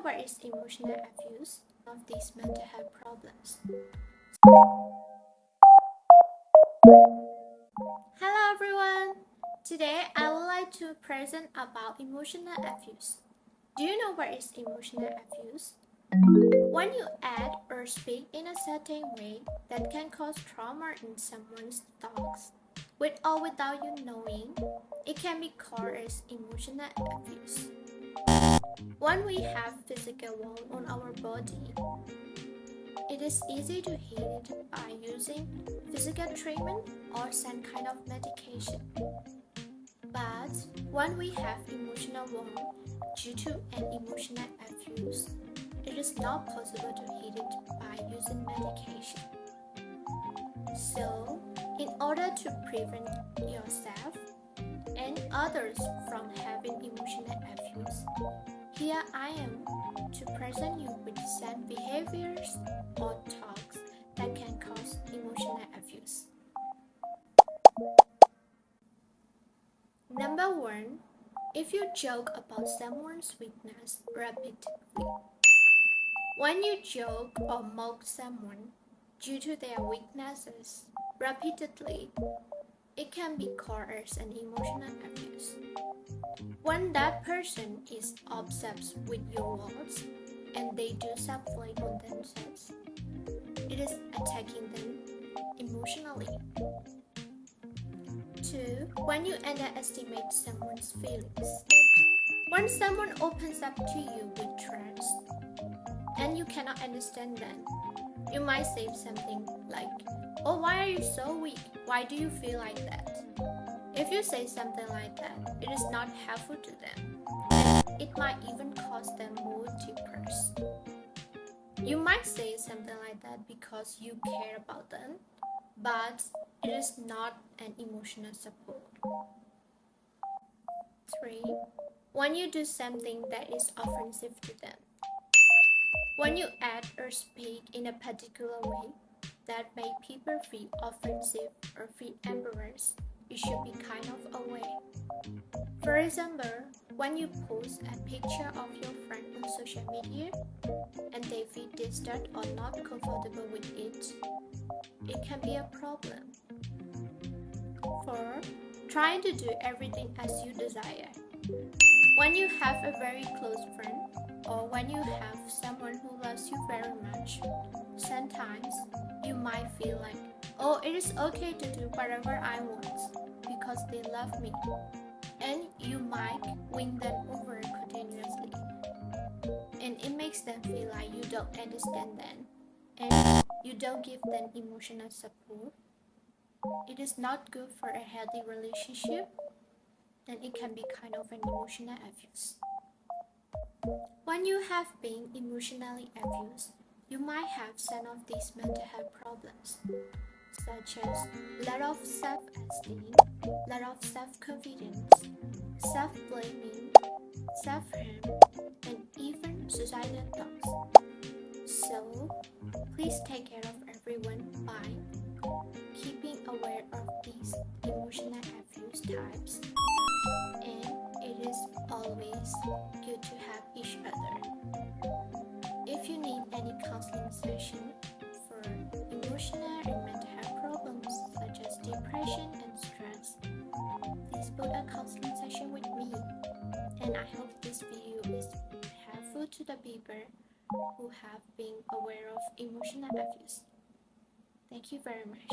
what is emotional abuse of these mental health problems? Hello everyone! Today I would like to present about emotional abuse. Do you know what is emotional abuse? When you act or speak in a certain way that can cause trauma in someone's thoughts, with or without you knowing, it can be called as emotional abuse. When we have physical wound on our body, it is easy to heal it by using physical treatment or some kind of medication. But when we have emotional wound due to an emotional abuse, it is not possible to heal it by using medication. So, in order to prevent yourself and others from having emotional abuse, here I am to present you with some behaviors or talks that can cause emotional abuse. Number 1. If you joke about someone's weakness repeatedly. When you joke or mock someone due to their weaknesses repeatedly, it can be called as an emotional abuse. When that person is obsessed with your words and they do something on themselves, it is attacking them emotionally. 2. When you underestimate someone's feelings. When someone opens up to you with trust and you cannot understand them, you might say something like, "Oh, why are you so weak? Why do you feel like that?" If you say something like that, it is not helpful to them, and it might even cause them more depressed. You might say something like that because you care about them, but it is not an emotional support. 3. When you do something that is offensive to them. When you act or speak in a particular way that make people feel offensive or feel embarrassed, you should be kind of aware. For example, when you post a picture of your friend on social media and they feel disturbed or not comfortable with it, it can be a problem. 4. Trying to do everything as you desire. When you have a very close friend or when you have someone who loves you very much, sometimes you might feel like, "Oh, it is okay to do whatever I want because they love me." And you might win them over continuously. And it makes them feel like you don't understand them and you don't give them emotional support. It is not good for a healthy relationship, and it can be kind of an emotional abuse. When you have been emotionally abused, you might have some of these mental health problems, such as lack of self-esteem, lack of self-confidence, self-blaming, self-harm, and even suicidal thoughts. So, please take care of everyone by keeping aware of these emotional abuse types, and it is always good to have each other. If you need any counseling session for emotional and mental health problems such as depression and stress, please book a counseling session with me. And I hope this video is helpful to the people who have been aware of emotional abuse. Thank you very much.